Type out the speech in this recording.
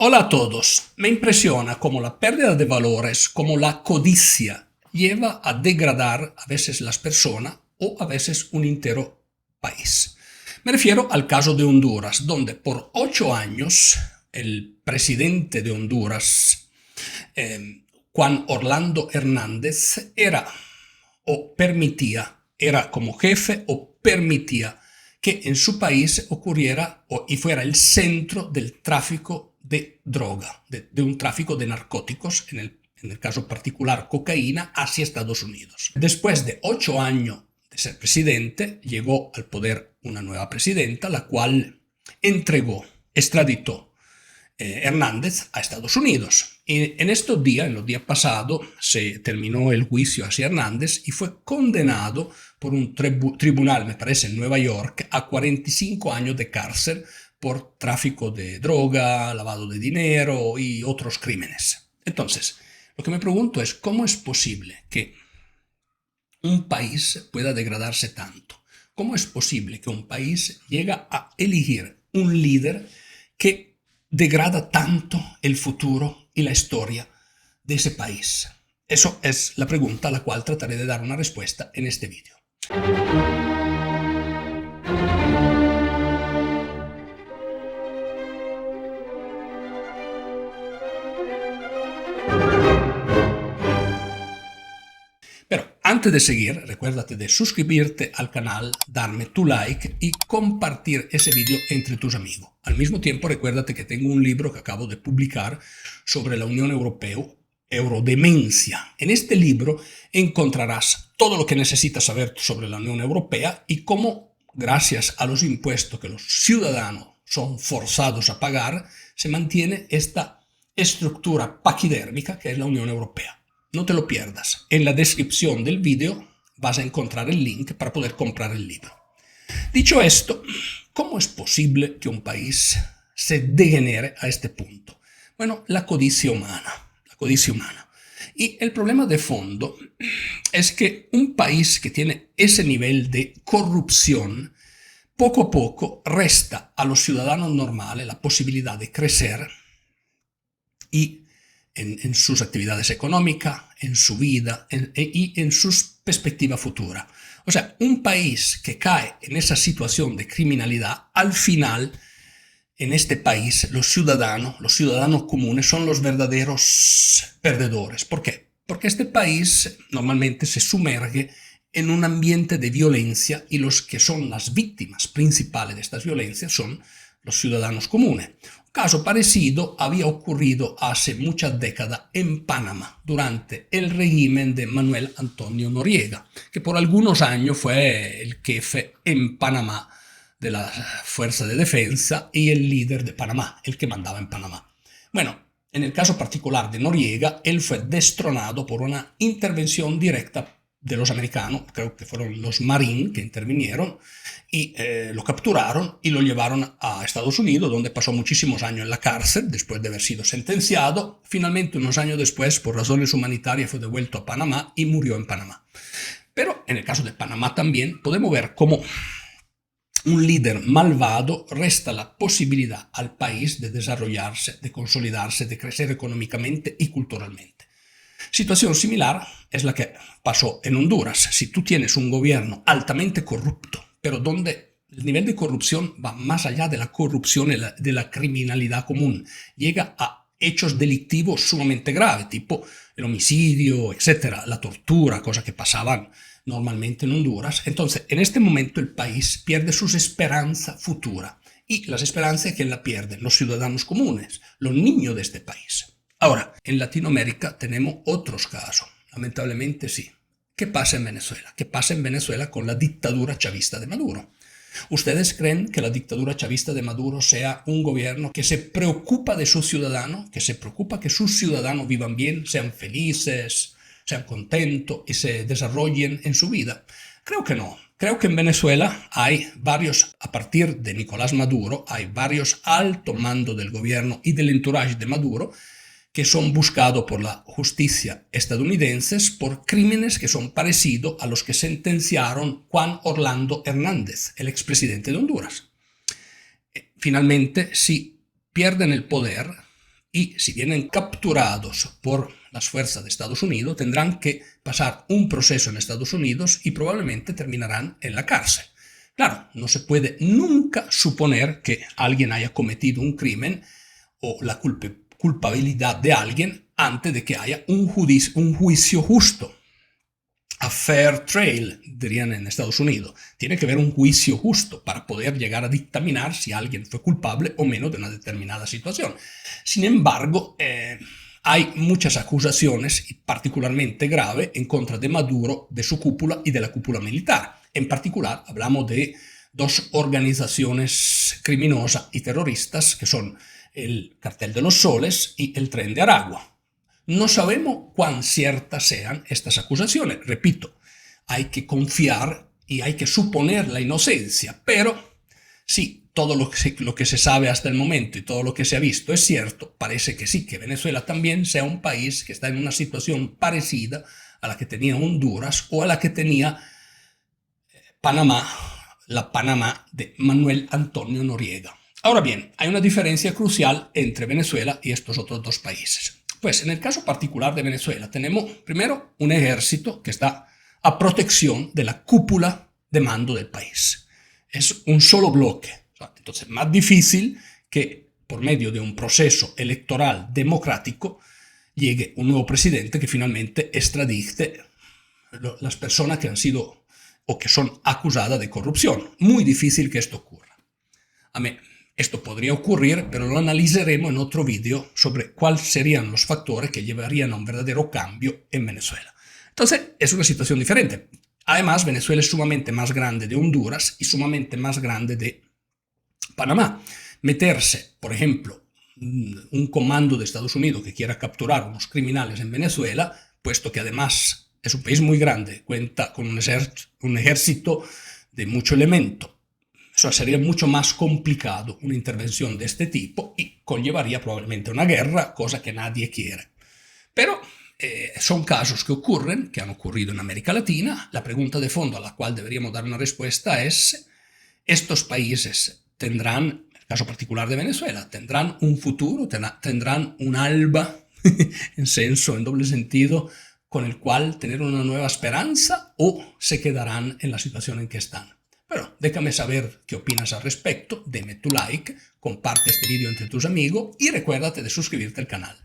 Hola a todos. Me impresiona cómo la pérdida de valores, como la codicia, lleva a degradar a veces las personas o a veces un entero país. Me refiero al caso de Honduras, donde por 8 años el presidente de Honduras, Juan Orlando Hernández, era como jefe o permitía que en su país ocurriera y fuera el centro del tráfico de droga, de un tráfico de narcóticos, en el caso particular cocaína, hacia Estados Unidos. Después de 8 años de ser presidente, llegó al poder una nueva presidenta, la cual extraditó Hernández a Estados Unidos. Y en los días pasados, se terminó el juicio hacia Hernández y fue condenado por un tribunal, me parece, en Nueva York, a 45 años de cárcel por tráfico de droga, lavado de dinero y otros crímenes. Entonces, lo que me pregunto es, ¿cómo es posible que un país pueda degradarse tanto? ¿Cómo es posible que un país llegue a elegir un líder que degrada tanto el futuro y la historia de ese país? Eso es la pregunta a la cual trataré de dar una respuesta en este vídeo. Pero antes de seguir, recuérdate de suscribirte al canal, darme tu like y compartir ese vídeo entre tus amigos. Al mismo tiempo, recuérdate que tengo un libro que acabo de publicar sobre la Unión Europea, Eurodemencia. En este libro encontrarás todo lo que necesitas saber sobre la Unión Europea y cómo, gracias a los impuestos que los ciudadanos son forzados a pagar, se mantiene esta estructura paquidérmica que es la Unión Europea. No te lo pierdas. En la descripción del vídeo vas a encontrar el link para poder comprar el libro. Dicho esto, ¿cómo es posible que un país se degenere a este punto? Bueno, la codicia humana. Y el problema de fondo es que un país que tiene ese nivel de corrupción, poco a poco resta a los ciudadanos normales la posibilidad de crecer y en sus actividades económicas, en su vida y en sus perspectivas futuras. O sea, un país que cae en esa situación de criminalidad, al final, en este país, los ciudadanos comunes son los verdaderos perdedores. ¿Por qué? Porque este país normalmente se sumerge en un ambiente de violencia y los que son las víctimas principales de estas violencias son los ciudadanos comunes. Un caso parecido había ocurrido hace muchas décadas en Panamá, durante el régimen de Manuel Antonio Noriega, que por algunos años fue el jefe en Panamá de la Fuerza de Defensa y el líder de Panamá, el que mandaba en Panamá. Bueno, en el caso particular de Noriega, él fue destronado por una intervención directa de los americanos, creo que fueron los Marines que intervinieron, y lo capturaron y lo llevaron a Estados Unidos, donde pasó muchísimos años en la cárcel después de haber sido sentenciado. Finalmente, unos años después, por razones humanitarias, fue devuelto a Panamá y murió en Panamá. Pero en el caso de Panamá también podemos ver cómo un líder malvado resta la posibilidad al país de desarrollarse, de consolidarse, de crecer económicamente y culturalmente. Situación similar es la que pasó en Honduras. Si tú tienes un gobierno altamente corrupto, pero donde el nivel de corrupción va más allá de la corrupción y de la criminalidad común, llega a hechos delictivos sumamente graves, tipo el homicidio, etcétera, la tortura, cosas que pasaban normalmente en Honduras. Entonces, en este momento el país pierde sus esperanzas futuras y las esperanzas que la pierden los ciudadanos comunes, los niños de este país. Ahora, en Latinoamérica tenemos otros casos, lamentablemente sí. ¿Qué pasa en Venezuela? ¿Qué pasa en Venezuela con la dictadura chavista de Maduro? ¿Ustedes creen que la dictadura chavista de Maduro sea un gobierno que se preocupa de sus ciudadanos, que se preocupa que sus ciudadanos vivan bien, sean felices, sean contentos y se desarrollen en su vida? Creo que no. Creo que en Venezuela a partir de Nicolás Maduro, hay varios altos mandos del gobierno y del entourage de Maduro que son buscados por la justicia estadounidense por crímenes que son parecidos a los que sentenciaron Juan Orlando Hernández, el expresidente de Honduras. Finalmente, si pierden el poder, y si vienen capturados por las fuerzas de Estados Unidos, tendrán que pasar un proceso en Estados Unidos y probablemente terminarán en la cárcel. Claro, no se puede nunca suponer que alguien haya cometido un crimen o la culpabilidad de alguien antes de que haya un juicio justo. A fair trial, dirían en Estados Unidos. Tiene que haber un juicio justo para poder llegar a dictaminar si alguien fue culpable o menos de una determinada situación. Sin embargo, hay muchas acusaciones, y particularmente grave, en contra de Maduro, de su cúpula y de la cúpula militar. En particular, hablamos de dos organizaciones criminosas y terroristas que son el Cartel de los Soles y el Tren de Aragua. No sabemos cuán ciertas sean estas acusaciones. Repito, hay que confiar y hay que suponer la inocencia, pero si todo lo que se sabe hasta el momento y todo lo que se ha visto es cierto, parece que sí, que Venezuela también sea un país que está en una situación parecida a la que tenía Honduras o a la que tenía Panamá, la Panamá de Manuel Antonio Noriega. Ahora bien, hay una diferencia crucial entre Venezuela y estos otros dos países. Pues en el caso particular de Venezuela tenemos primero un ejército que está a protección de la cúpula de mando del país. Es un solo bloque. Entonces, más difícil que por medio de un proceso electoral democrático llegue un nuevo presidente que finalmente extradite las personas que han sido o que son acusadas de corrupción. Muy difícil que esto ocurra. Esto podría ocurrir, pero lo analizaremos en otro vídeo sobre cuáles serían los factores que llevarían a un verdadero cambio en Venezuela. Entonces, es una situación diferente. Además, Venezuela es sumamente más grande de Honduras y sumamente más grande de Panamá. Meterse, por ejemplo, un comando de Estados Unidos que quiera capturar a unos criminales en Venezuela, puesto que además es un país muy grande, cuenta con un ejército de mucho elemento. Eso sería mucho más complicado una intervención de este tipo y conllevaría probablemente una guerra, cosa que nadie quiere. Pero son casos que ocurren, que han ocurrido en América Latina. La pregunta de fondo a la cual deberíamos dar una respuesta es: ¿estos países tendrán, en el caso particular de Venezuela, tendrán un futuro, tendrán un alba, en doble sentido, con el cual tener una nueva esperanza, o se quedarán en la situación en que están? Pero déjame saber qué opinas al respecto, dame tu like, comparte este vídeo entre tus amigos y recuérdate de suscribirte al canal.